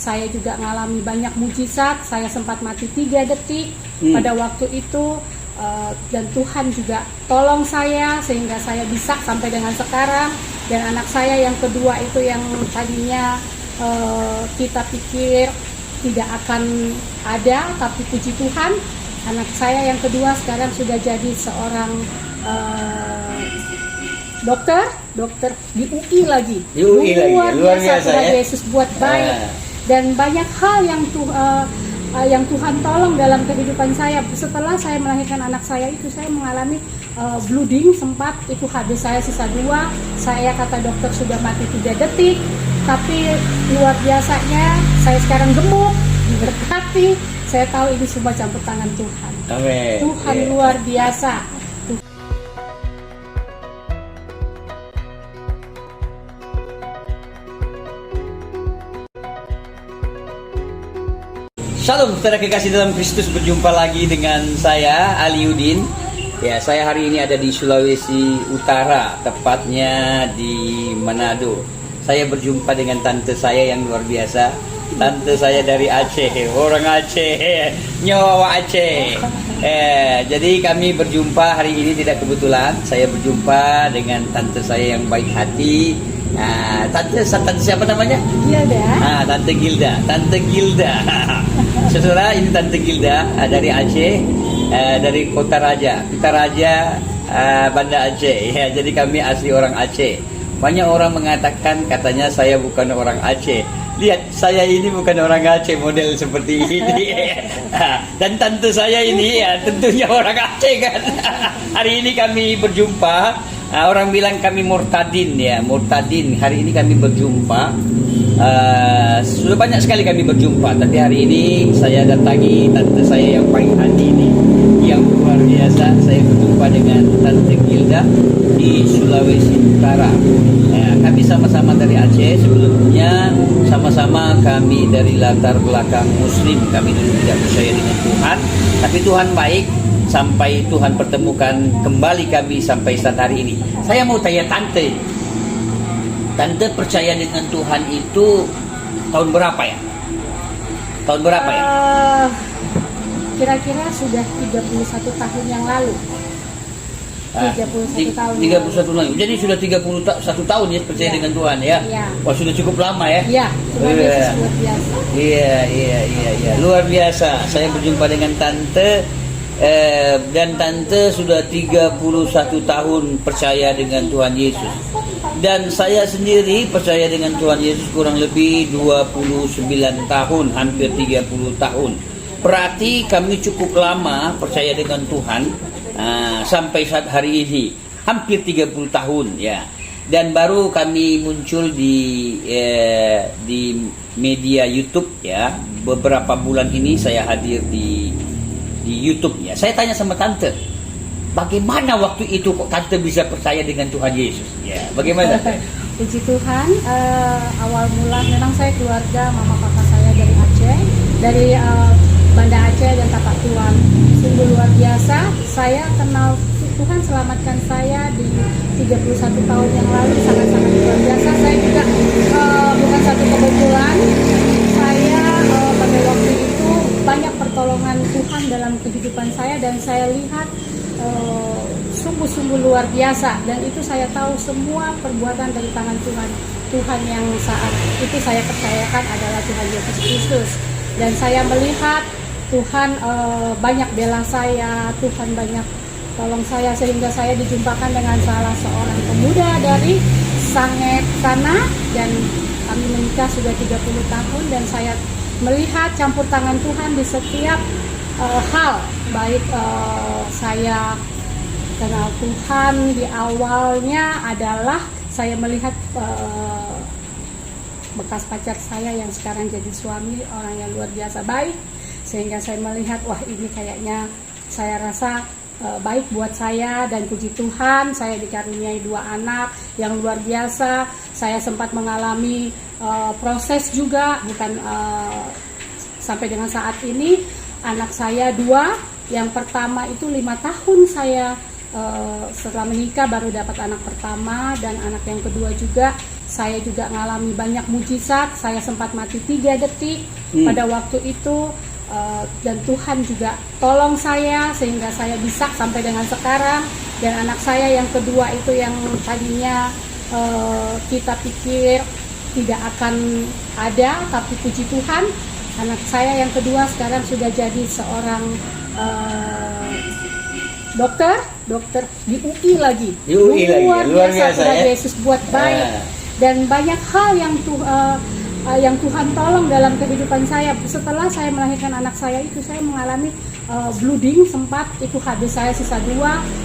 saya juga mengalami banyak mujizat. Saya sempat mati 3 detik pada waktu itu, dan Tuhan juga tolong saya sehingga saya bisa sampai dengan sekarang. Dan anak saya yang kedua itu yang tadinya kita pikir tidak akan ada, tapi puji Tuhan, anak saya yang kedua sekarang sudah jadi seorang dokter di UI lagi. Luar biasa sudah ya? Yesus buat baik. Dan banyak hal yang Tuhan tolong dalam kehidupan saya. Setelah saya melahirkan anak saya itu, saya mengalami bleeding sempat, itu HB saya sisa 2. Saya kata dokter sudah mati 3 detik. Tapi luar biasanya saya sekarang gemuk, diberkati. Saya tahu ini semua campur tangan Tuhan. Amin. Tuhan luar biasa. Shalom, saudara kekasih dalam Kristus, berjumpa lagi dengan saya Aliudin. Ya, saya hari ini ada di Sulawesi Utara, tepatnya di Manado. Saya berjumpa dengan tante saya yang luar biasa. Tante saya dari Aceh, orang Aceh, nyawa Aceh. Jadi kami berjumpa hari ini tidak kebetulan. Saya berjumpa dengan tante saya yang baik hati. Tante siapa namanya? Gilda. Tante Gilda. Saudara, ini Tante Gilda dari Aceh, dari Kota Raja, Banda Aceh. Ya, jadi kami asli orang Aceh. Banyak orang mengatakan katanya saya bukan orang Aceh. Lihat, saya ini bukan orang Aceh model seperti ini. Dan tante saya ini ya tentunya orang Aceh kan. Hari ini kami berjumpa. Orang bilang kami murtadin ya, murtadin. Hari ini kami berjumpa. Sudah banyak sekali kami berjumpa, tapi hari ini saya datangi tante saya yang paling hati ini, yang luar biasa. Saya berjumpa dengan Tante Gilda di Sulawesi Utara. Kami sama-sama dari Aceh. Sebelumnya sama-sama kami dari latar belakang Muslim. Kami dulu tidak percaya dengan Tuhan, tapi Tuhan baik sampai Tuhan pertemukan kembali kami sampai saat hari ini. Saya mau tanya Tante percaya dengan Tuhan itu tahun berapa ya? Kira-kira sudah 31 tahun yang lalu. 31 tahun. 31 tahun. Jadi sudah 31 tahun ya percaya dengan Tuhan ya? Iya. Wah, sudah cukup lama ya? Iya, Tuhan Yesus luar biasa. Iya. Luar biasa. Saya berjumpa dengan Tante. Dan Tante sudah 31 tahun percaya dengan Tuhan Yesus. Dan saya sendiri percaya dengan Tuhan Yesus kurang lebih 29 tahun, hampir 30 tahun. Berarti kami cukup lama percaya dengan Tuhan, sampai saat hari ini, hampir 30 tahun ya. Dan baru kami muncul di media YouTube ya. Beberapa bulan ini saya hadir di YouTube ya. Saya tanya sama Tante, bagaimana waktu itu kok Tante bisa percaya dengan Tuhan Yesus? Ya, bagaimana? Puji Tuhan, awal mula memang saya keluarga mama papa saya dari Aceh, dari Banda Aceh dan Tapak Tuan. Sungguh luar biasa. Saya kenal Tuhan selamatkan saya di 31 tahun yang lalu, sangat-sangat luar biasa. Saya juga bukan satu kebetulan. Saya pada waktu itu banyak pertolongan Tuhan dalam kehidupan saya, dan saya lihat sungguh-sungguh luar biasa. Dan itu saya tahu semua perbuatan dari tangan Tuhan yang saat itu saya percayakan adalah Tuhan Yesus Kristus. Dan saya melihat Tuhan banyak bela saya, Tuhan banyak tolong saya, sehingga saya dijumpakan dengan salah seorang pemuda dari Sanget sana, dan kami menikah sudah 30 tahun. Dan saya melihat campur tangan Tuhan di setiap hal. Baik saya kenal Tuhan di awalnya adalah saya melihat bekas pacar saya yang sekarang jadi suami, orang yang luar biasa baik, sehingga saya melihat wah ini kayaknya saya rasa baik buat saya. Dan puji Tuhan saya dikaruniai 2 anak yang luar biasa. Saya sempat mengalami proses juga, bukan sampai dengan saat ini. Anak saya 2, yang pertama itu 5 tahun saya setelah menikah baru dapat anak pertama, dan anak yang kedua juga saya juga mengalami banyak mujizat. Saya sempat mati 3 detik pada waktu itu. Dan Tuhan juga tolong saya sehingga saya bisa sampai dengan sekarang. Dan anak saya yang kedua itu yang tadinya kita pikir tidak akan ada, tapi puji Tuhan anak saya yang kedua sekarang sudah jadi seorang dokter di UI lagi. Di UI luar biasa ya. Yesus buat baik. Dan banyak hal yang Tuhan tolong dalam kehidupan saya. Setelah saya melahirkan anak saya itu, saya mengalami bleeding sempat, itu habis saya sisa 2.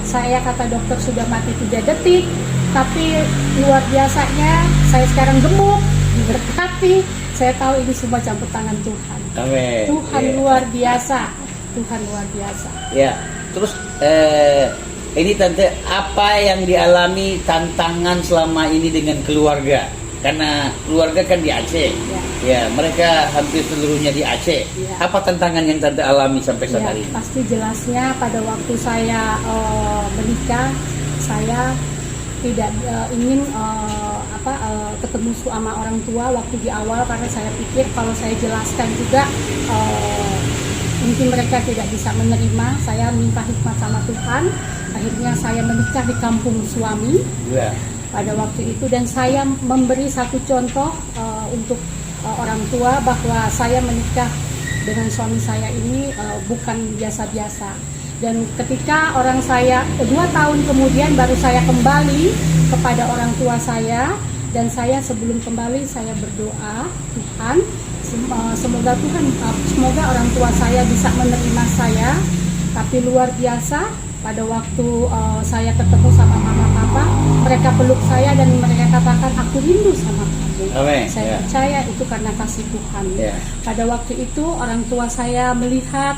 Saya kata dokter sudah mati 3 detik, tapi luar biasanya saya sekarang gemuk, diberkati. Saya tahu ini semua campur tangan Tuhan. Amin. Tuhan luar biasa. Tuhan luar biasa. Ya, terus ini Tante, apa yang dialami tantangan selama ini dengan keluarga? Karena keluarga kan di Aceh, ya mereka hampir seluruhnya di Aceh. Ya. Apa tantangan yang Tante alami sampai saat hari ini? Pasti jelasnya pada waktu saya menikah, saya tidak ingin ketemu sama orang tua waktu di awal, karena saya pikir kalau saya jelaskan juga mungkin mereka tidak bisa menerima. Saya minta hikmat sama Tuhan. Akhirnya saya menikah di kampung suami. Ya. Pada waktu itu, dan saya memberi satu contoh untuk orang tua bahwa saya menikah dengan suami saya ini bukan biasa-biasa. Dan ketika 2 tahun kemudian baru saya kembali kepada orang tua saya, dan saya sebelum kembali saya berdoa, Tuhan semoga orang tua saya bisa menerima saya. Tapi luar biasa, pada waktu saya ketemu sama mama papa, mereka peluk saya dan mereka katakan, aku rindu sama kamu. Amen. Saya percaya itu karena kasih Tuhan. Pada waktu itu orang tua saya melihat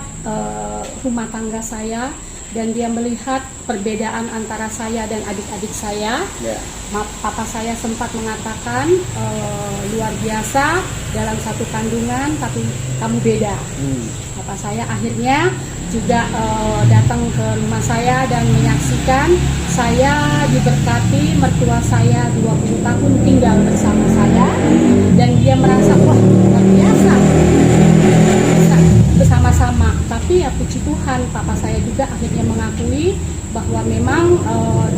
rumah tangga saya, dan dia melihat perbedaan antara saya dan adik-adik saya. Papa saya sempat mengatakan, luar biasa dalam satu kandungan tapi kamu beda. Papa saya akhirnya juga datang ke rumah saya dan menyaksikan saya diberkati, mertua saya 20 tahun tinggal bersama saya, dan dia merasa wah luar biasa bisa bersama-sama. Tapi ya puji Tuhan, papa saya juga akhirnya mengakui bahwa memang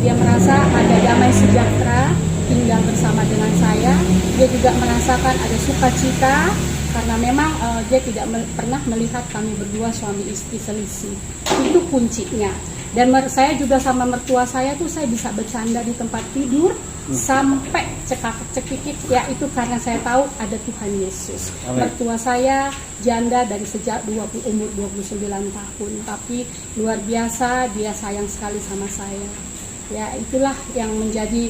dia merasa ada damai sejahtera tinggal bersama dengan saya. Dia juga merasakan ada sukacita karena memang dia tidak pernah melihat kami berdua suami istri selisih. Itu kuncinya. Dan saya juga sama mertua saya tuh saya bisa bercanda di tempat tidur sampai cekikik, ya itu karena saya tahu ada Tuhan Yesus. Amen. Mertua saya janda dari sejak umur 29 tahun, tapi luar biasa dia sayang sekali sama saya. Ya itulah yang menjadi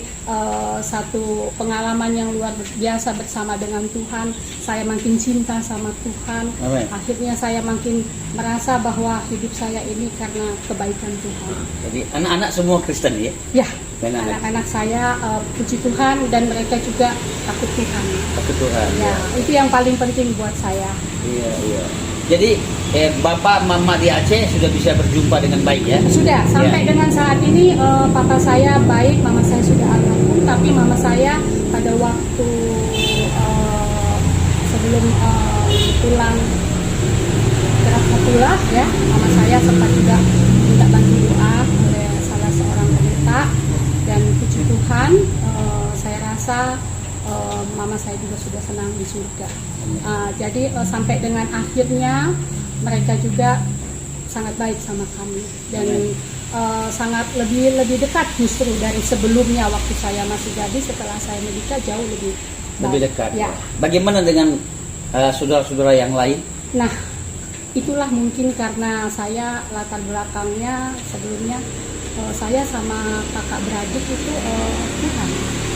satu pengalaman yang luar biasa bersama dengan Tuhan. Saya makin cinta sama Tuhan. Amen. Akhirnya saya makin merasa bahwa hidup saya ini karena kebaikan Tuhan. Jadi anak-anak semua Kristen ya? Ya, anak-anak saya puji Tuhan, dan mereka juga takut Tuhan. Takut Tuhan. Ya, itu yang paling penting buat saya. Iya, iya. Jadi Bapak Mama di Aceh sudah bisa berjumpa dengan baik ya? Sudah, sampai dengan saat ini papa saya baik, mama saya sudah almarhum, tapi mama saya pada waktu sebelum pulang Rahmatullah ya, mama saya sempat juga minta bantu doa oleh salah seorang pendeta, dan puji Tuhan saya rasa mama saya juga sudah senang di surga. Jadi sampai dengan akhirnya mereka juga sangat baik sama kami, dan sangat lebih dekat justru dari sebelumnya waktu saya masih gadis. Setelah saya menikah jauh lebih dekat. Ya. Bagaimana dengan saudara-saudara yang lain? Nah, itulah mungkin karena saya latar belakangnya sebelumnya saya sama kakak beradik itu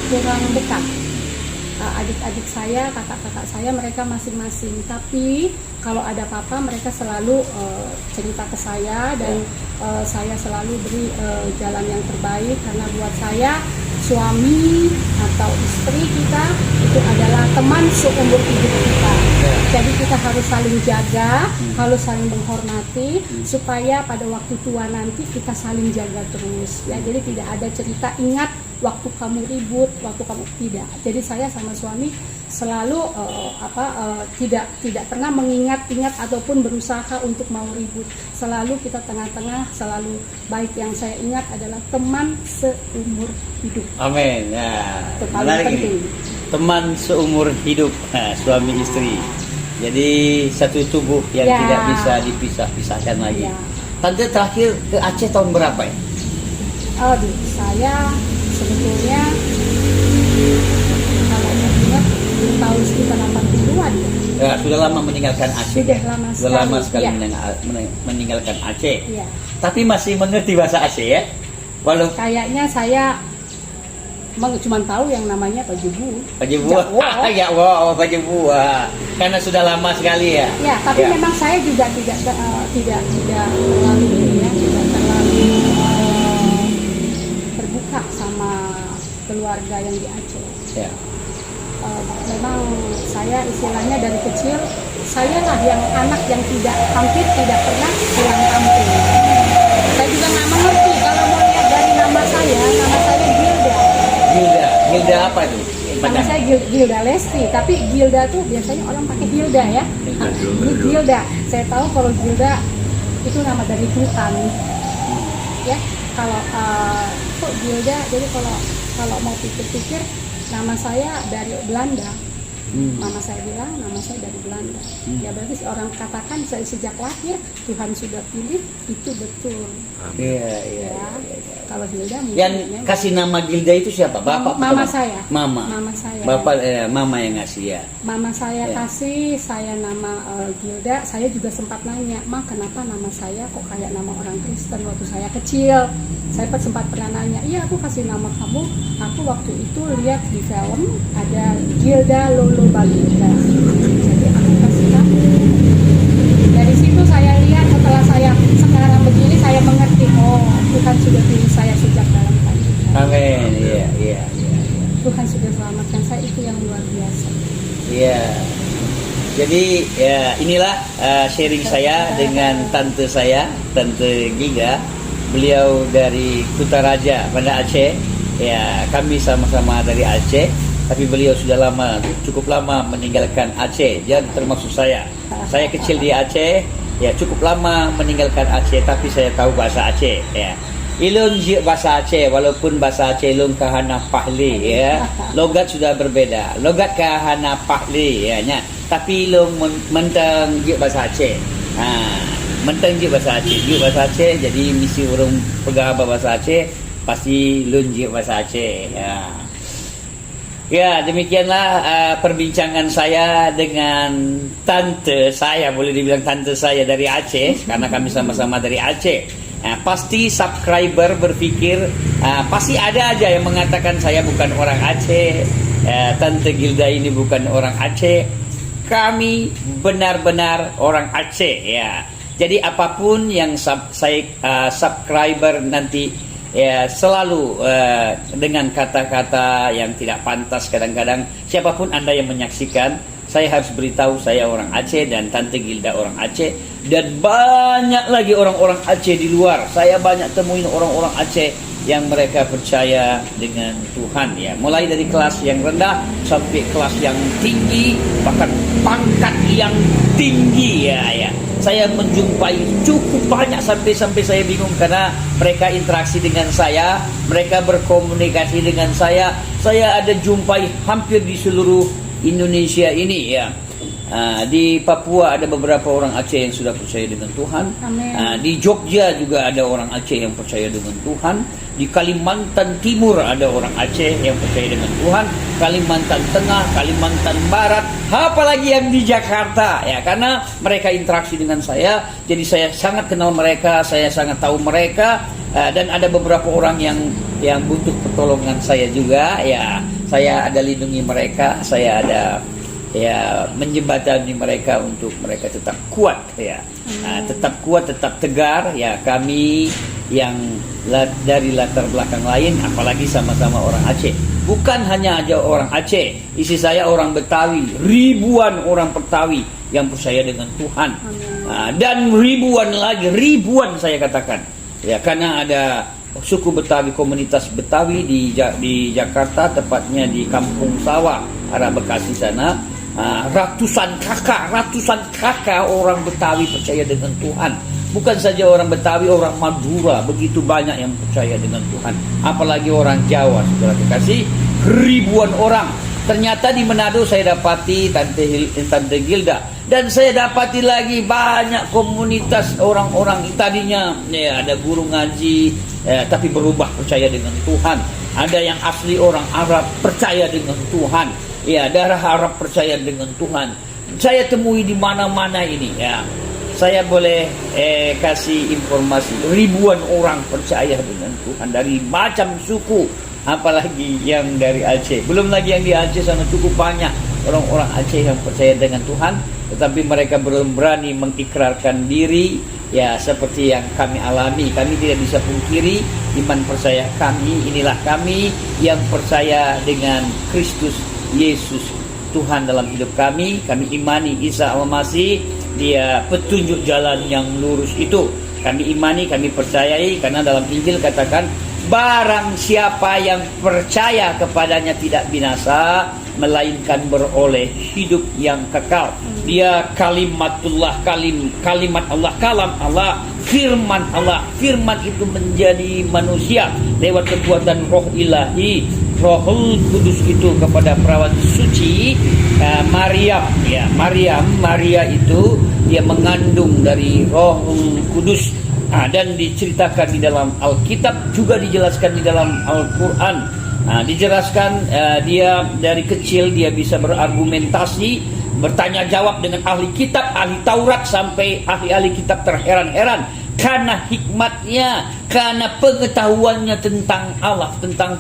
kurang dekat. Adik-adik saya, kakak-kakak saya, mereka masing-masing. Tapi kalau ada apa-apa mereka selalu cerita ke saya, dan saya selalu beri jalan yang terbaik, karena buat saya suami atau istri kita itu adalah teman seumur hidup kita. Jadi kita kita harus saling jaga, harus saling menghormati, supaya pada waktu tua nanti kita saling jaga terus. Ya, jadi tidak ada cerita ingat waktu kamu ribut, waktu kamu tidak. Jadi saya sama suami selalu tidak pernah mengingat-ingat ataupun berusaha untuk mau ribut. Selalu kita tengah-tengah, selalu baik. Yang saya ingat adalah teman seumur hidup. Amin. Nah, Itu paling menarik penting. ini. Teman seumur hidup, nah, suami istri. Jadi satu tubuh yang Ya. tidak bisa dipisah-pisahkan lagi. Ya. Tante terakhir ke Aceh tahun berapa ya? Aduh, saya sebetulnya kalau saya ingat di tahun sekitar 80-an ya. Ya, sudah lama meninggalkan Aceh. Sudah lama Sudah lama sekali, sekali ya. meninggalkan Aceh. Iya. Tapi masih mengerti bahasa Aceh ya? Walau Kayaknya saya cuma tahu yang namanya Pajebu. Pajebu. Jawa. Ya, wow, Pajebu. Karena sudah lama sekali ya. Ya, tapi Ya. memang saya juga tidak terlalu ini ya, tidak terlalu terbuka sama keluarga yang di Aceh. Ya. Memang saya istilahnya dari kecil saya lah yang anak yang hampir tidak pernah pulang kampung. Saya juga nggak mengerti kalau mau lihat dari nama saya Gilda. Gilda apa tuh? Nama saya Gilda Lesti, tapi Gilda tuh biasanya orang pakai Gilda ya. Gilda, saya tahu kalau Gilda itu nama dari Tuhan. Ya, kalau kok Gilda, jadi kalau mau pikir-pikir nama saya dari Belanda. Mama saya bilang nama saya dari Belanda. Ya berarti orang katakan saya sejak lahir Tuhan sudah pilih, itu betul. Iya. Ya. Kalau Gilda mungkin Yang kasih nama Gilda itu siapa? Bapak? Mama saya. Mama. Mama saya. Bapak, mama yang ngasih ya. Mama saya Ya. kasih saya nama Gilda. Saya juga sempat nanya, "Ma, kenapa nama saya kok kayak nama orang Kristen waktu saya kecil?" Saya sempat pernah nanya, "Iya, aku kasih nama kamu. Aku waktu itu lihat di film ada Gilda Lolo Baginda. Jadi aku kasih kamu." Dari situ saya lihat, setelah saya sekarang begini saya mengerti, oh Tuhan sudah pilih saya sejak dalam kandungan. Amin. Iya. Tuhan sudah selamatkan saya, itu yang luar biasa. Iya. Jadi ya inilah sharing saya dengan tante saya, Tante Gilda. Beliau dari Kutaraja, Banda Aceh. Ya, kami sama-sama dari Aceh, tapi beliau sudah cukup lama meninggalkan Aceh. Jadi termasuk saya. Saya kecil di Aceh, ya cukup lama meninggalkan Aceh, tapi saya tahu bahasa Aceh. Ya. Ilun bahasa Aceh, walaupun bahasa Aceh ilun kahana pahli, ya. Logat sudah berbeda. Logat kahana pahli, ya. Tapi ilun mentang bahasa Aceh. Mentang bahasa Aceh, bahasa Aceh. Jadi misi orang pegang bahasa Aceh, pasti ilun bahasa Aceh. Ya, demikianlah perbincangan saya dengan tante saya, boleh dibilang tante saya dari Aceh, karena kami sama-sama dari Aceh. Pasti subscriber berpikir, pasti ada aja yang mengatakan saya bukan orang Aceh, Tante Gilda ini bukan orang Aceh. Kami benar-benar orang Aceh, ya. Jadi apapun yang saya subscriber nanti, ya selalu dengan kata-kata yang tidak pantas kadang-kadang, siapapun Anda yang menyaksikan, saya harus beritahu saya orang Aceh dan Tante Gilda orang Aceh, dan banyak lagi orang-orang Aceh di luar. Saya banyak temuin orang-orang Aceh yang mereka percaya dengan Tuhan, ya, mulai dari kelas yang rendah sampai kelas yang tinggi, bahkan pangkat yang tinggi, ya. Saya menjumpai cukup banyak sampai saya bingung, karena mereka interaksi dengan saya, mereka berkomunikasi dengan saya ada jumpai hampir di seluruh Indonesia ini, ya. Di Papua ada beberapa orang Aceh yang sudah percaya dengan Tuhan. Di Jogja juga ada orang Aceh yang percaya dengan Tuhan. Di Kalimantan Timur ada orang Aceh yang percaya dengan Tuhan. Kalimantan Tengah, Kalimantan Barat, apalagi yang di Jakarta, ya, karena mereka interaksi dengan saya, jadi saya sangat kenal mereka, saya sangat tahu mereka, dan ada beberapa orang yang butuh pertolongan saya juga, ya. Saya ada lindungi mereka, saya ada, ya, menjembatani mereka untuk mereka tetap kuat, ya. Tetap kuat, tetap tegar, ya. Kami yang dari latar belakang lain, apalagi sama-sama orang Aceh, Bukan hanya aja orang Aceh, istri saya orang Betawi, ribuan orang Betawi yang percaya dengan Tuhan. Dan ribuan lagi, ribuan saya katakan. Ya, karena ada suku Betawi, komunitas Betawi di Jakarta, tepatnya di Kampung Sawah, arah Bekasi sana. Ratusan kakak orang Betawi percaya dengan Tuhan. Bukan saja orang Betawi, orang Madura, begitu banyak yang percaya dengan Tuhan. Apalagi orang Jawa, saudara kekasih, ribuan orang. Ternyata di Manado saya dapati Tante Gilda, dan saya dapati lagi banyak komunitas orang-orang tadinya ya, ada guru ngaji, tapi berubah percaya dengan Tuhan. Ada yang asli orang Arab percaya dengan Tuhan. Ya, darah Arab percaya dengan Tuhan. Saya temui di mana-mana ini. Ya, saya boleh kasih informasi, ribuan orang percaya dengan Tuhan dari macam suku, apalagi yang dari Aceh. Belum lagi yang di Aceh sana cukup banyak orang-orang Aceh yang percaya dengan Tuhan, tetapi mereka belum berani mengikrarkan diri. Ya, seperti yang kami alami, kami tidak bisa pungkiri iman percaya kami. Inilah kami yang percaya dengan Kristus Yesus Tuhan dalam hidup kami. Kami imani Isa Al-Masih, Dia petunjuk jalan yang lurus itu. Kami imani, kami percayai, karena dalam Injil katakan, barang siapa yang percaya kepadanya tidak binasa, melainkan beroleh hidup yang kekal. Dia kalimatullah, kalimat Allah, kalam Allah, firman Allah. Firman itu menjadi manusia lewat kekuatan roh ilahi, Rohul Kudus itu kepada perawat suci Maria. Ya, Maria itu dia mengandung dari Rohul Kudus. Dan diceritakan di dalam Alkitab, juga dijelaskan di dalam Al-Quran. Dijelaskan dia dari kecil dia bisa berargumentasi, bertanya jawab dengan ahli kitab, ahli Taurat, sampai ahli-ahli kitab terheran-heran karena hikmatnya, karena pengetahuannya tentang Allah, tentang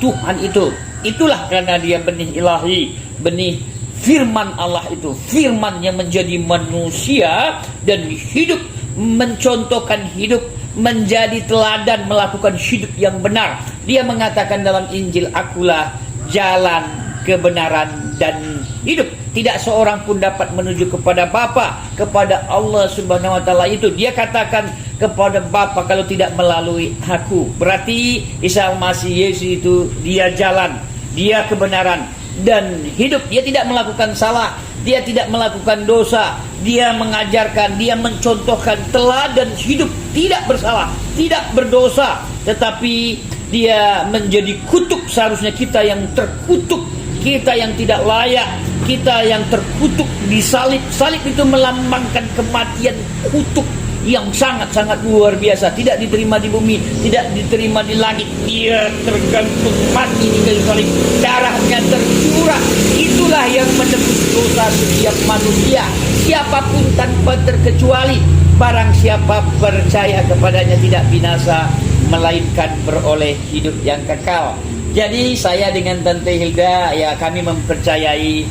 Tuhan itu. Itulah karena dia benih ilahi, benih firman Allah itu, firman yang menjadi manusia dan hidup, mencontohkan hidup, menjadi teladan, melakukan hidup yang benar. Dia mengatakan dalam Injil, akulah jalan, kebenaran, dan hidup. Tidak seorang pun dapat menuju kepada Bapa, kepada Allah Subhanahu wa Ta'ala itu. Dia katakan kepada Bapa kalau tidak melalui aku. Berarti Isa Al-Masih, Yesus itu dia jalan, dia kebenaran dan hidup. Dia tidak melakukan salah, dia tidak melakukan dosa. Dia mengajarkan, dia mencontohkan teladan hidup, tidak bersalah, tidak berdosa, tetapi dia menjadi kutuk. Seharusnya kita yang terkutuk, kita yang tidak layak, kita yang terkutuk disalib. Salib itu melambangkan kematian, kutuk yang sangat-sangat luar biasa. Tidak diterima di bumi, tidak diterima di langit. Dia tergantung mati di kayu salib, darahnya tercurah. Itulah yang menebus dosa setiap manusia, siapapun tanpa terkecuali. Barang siapa percaya kepadanya tidak binasa, melainkan beroleh hidup yang kekal. Jadi saya dengan Tante Hilda, ya, kami mempercayai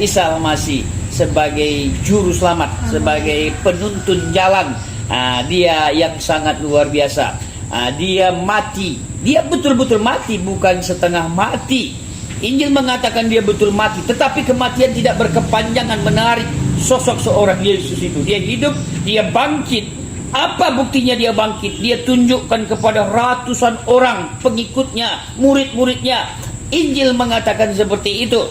Isa Al-Masih sebagai juru selamat, sebagai penuntun jalan. Dia yang sangat luar biasa. Dia mati, dia betul-betul mati, bukan setengah mati. Injil mengatakan dia betul mati, tetapi kematian tidak berkepanjangan. Menarik sosok seorang Yesus itu, dia hidup, dia bangkit. Apa buktinya dia bangkit? Dia tunjukkan kepada ratusan orang pengikutnya, murid-muridnya. Injil mengatakan seperti itu.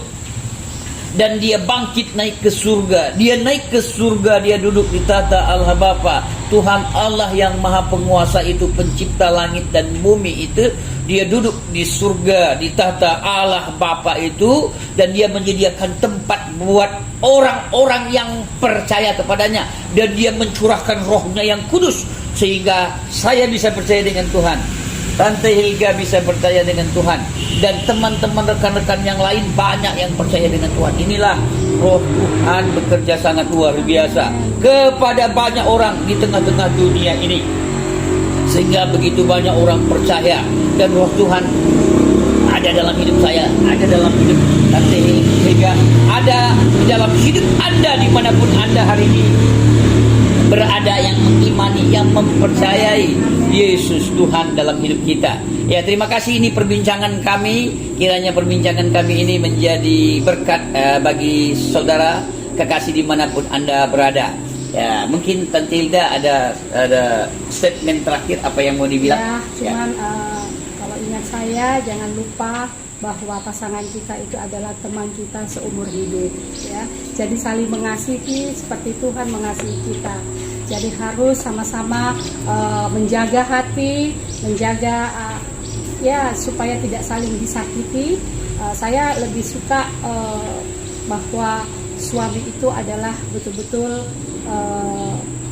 Dan dia bangkit naik ke surga. Dia naik ke surga, dia duduk di tahta Allah Bapa. Tuhan Allah yang maha penguasa itu, pencipta langit dan bumi itu, dia duduk di surga, di tahta Allah Bapa itu. Dan dia menyediakan tempat buat orang-orang yang percaya kepadanya. Dan dia mencurahkan rohnya yang kudus, sehingga saya bisa percaya dengan Tuhan, Tante Hilga bisa percaya dengan Tuhan, dan teman-teman rekan-rekan yang lain banyak yang percaya dengan Tuhan. Inilah roh Tuhan bekerja sangat luar biasa kepada banyak orang di tengah-tengah dunia ini, sehingga begitu banyak orang percaya. Dan roh Tuhan ada dalam hidup saya, ada dalam hidup Tante Hilga, ada di dalam hidup Anda dimanapun Anda hari ini. berada, yang mengimani, yang mempercayai Yesus Tuhan dalam hidup kita. Ya, terima kasih, ini perbincangan kami. Kiranya perbincangan kami ini menjadi berkat bagi saudara kekasih dimanapun Anda berada. Ya, mungkin Tante Hilda ada statement terakhir apa yang mau dibilang? Ya, cuman kalau ingat saya jangan lupa bahwa pasangan kita itu adalah teman kita seumur hidup, ya. Jadi saling mengasihi seperti Tuhan mengasihi kita. Jadi harus sama-sama menjaga hati, menjaga ya supaya tidak saling disakiti. Saya lebih suka bahwa suami itu adalah betul-betul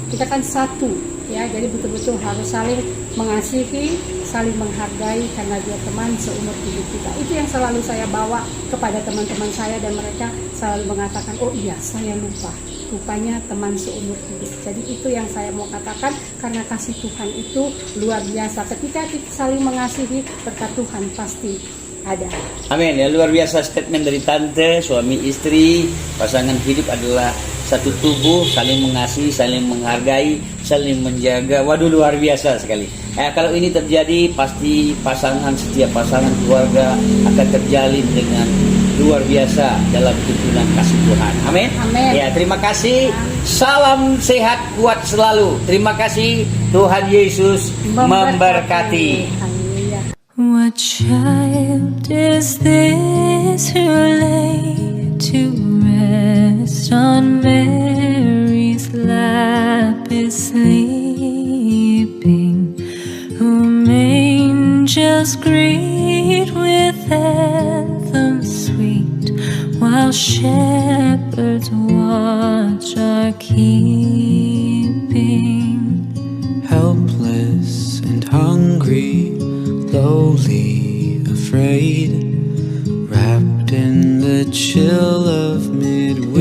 kita kan satu, ya, jadi betul-betul harus saling mengasihi, saling menghargai karena dia teman seumur hidup kita. Itu yang selalu saya bawa kepada teman-teman saya, dan mereka selalu mengatakan, oh iya saya lupa, rupanya teman seumur hidup. Jadi itu yang saya mau katakan, karena kasih Tuhan itu luar biasa. Ketika kita saling mengasihi, berkat Tuhan pasti ada. Amin. Ya, luar biasa statement dari Tante. Suami istri, pasangan hidup adalah satu tubuh, saling mengasihi, saling menghargai, saling menjaga. Waduh, luar biasa sekali. Kalau ini terjadi, pasti setiap pasangan keluarga akan terjalin dengan luar biasa dalam tuntunan kasih Tuhan. Amin. Amin. Ya, terima kasih. Salam sehat, kuat selalu. Terima kasih. Tuhan Yesus memberkati. Haleluya. What child is this who lay to rest on Mary's lap is sleeping, whom angels greet with anthems sweet, while shepherds watch are keeping. Helpless and hungry, lowly, afraid, wrapped in the chill of midwinter,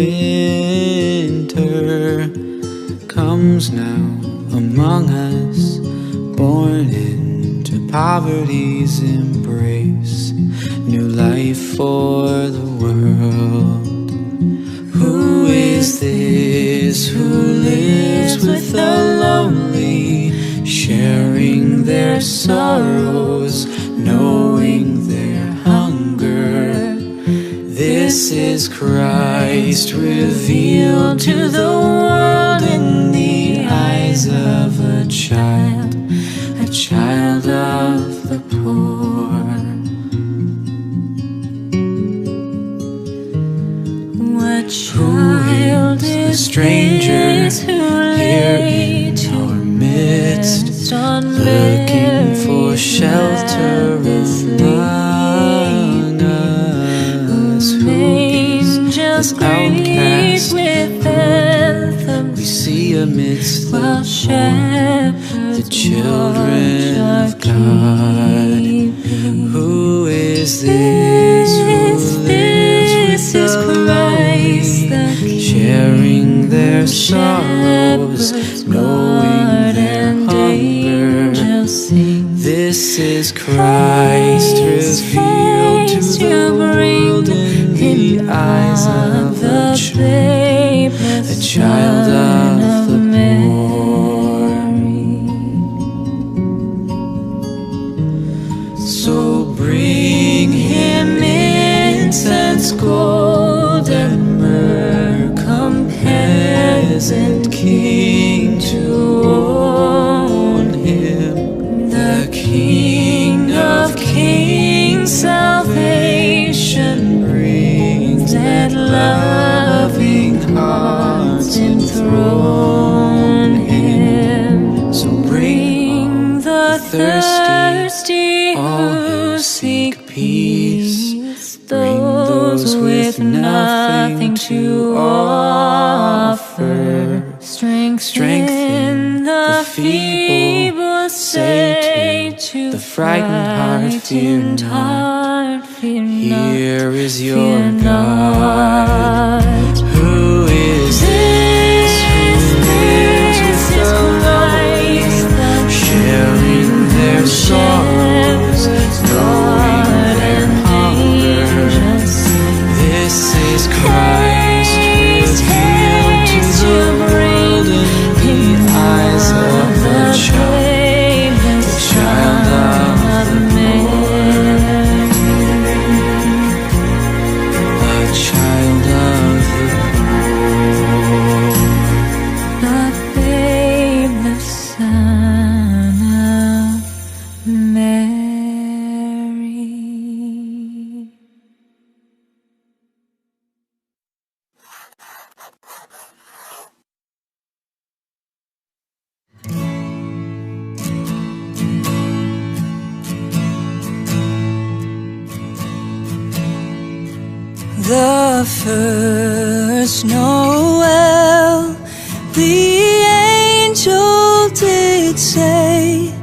comes now among us, born into poverty's embrace, new life for the world. Who is this who lives with the lonely, sharing their sorrows, knowing their hunger? This is Christ revealed to the world in the eyes of a child of the poor. What child Who is the is stranger this who here lay in to our midst, rest on looking for Mary's shelter lap is among us? Who is angels the greet outcast with we anthems see amidst while the shepherds children watch of God? keeping. Who is this who lives with the lonely, sharing their sorrows, knowing their hunger? This is Christ revealed to the world in the eyes of a child of the poor. So bring him incense, gold, and myrrh. Come, peasant king, to own him, the King of Kings. Salvation brings, and loving hearts enthrone him. So bring the thirsty, all who seek peace, bring those with nothing to offer. Strengthen the feeble, say to the frightened heart, fear not. Here is your God. Who is this who lives with the lonely, sharing their sorrows, knowing their hunger? This is Christ revealed to the world in the first Noel, the angel did say,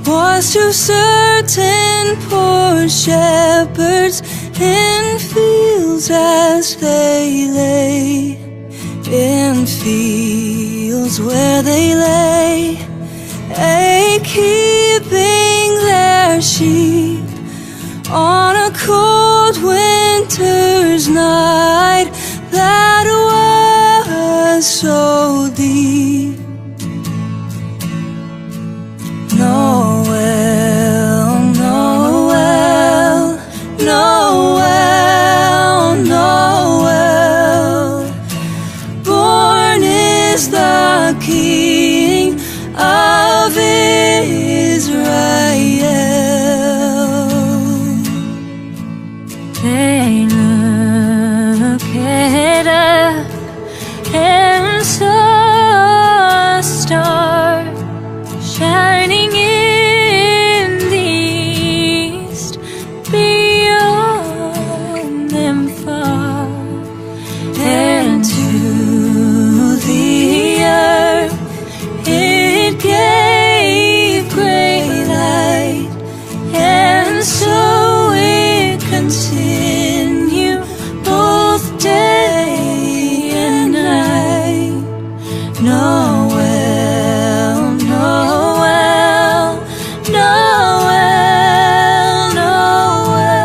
was to certain poor shepherds in fields as they lay, in fields where they lay, keeping their sheep on a cold winter's night that was so deep. Noel, Noel, Noel, Noel, born is the King of Israel. They looked up and saw a star shining in the east, beyond them far, and to the earth it gave great light, and so it continued both day and night. Noel, Noel, Noel, Noel,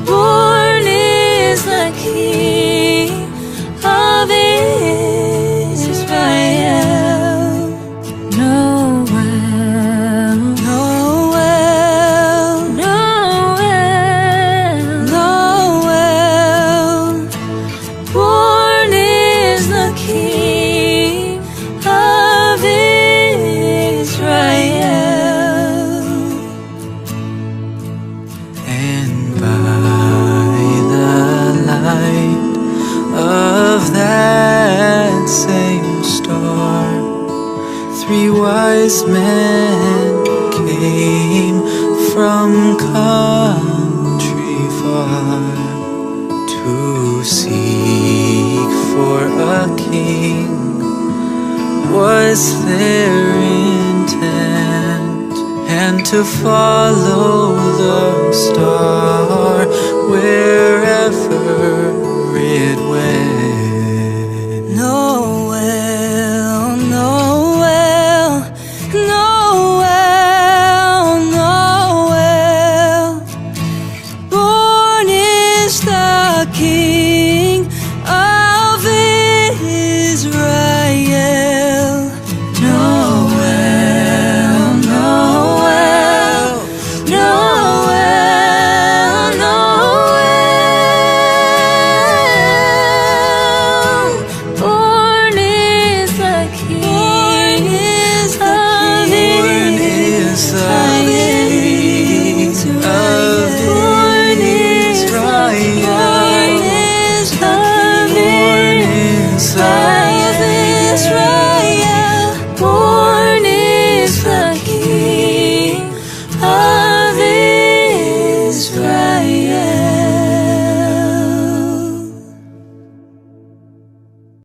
born is the King of Israel. Noel, Noel, Noel, Noel, born is the King of Israel. And by the light of that same star, 3 wise men came from country far to seek for a king was their intent, and to follow the star wherever it went.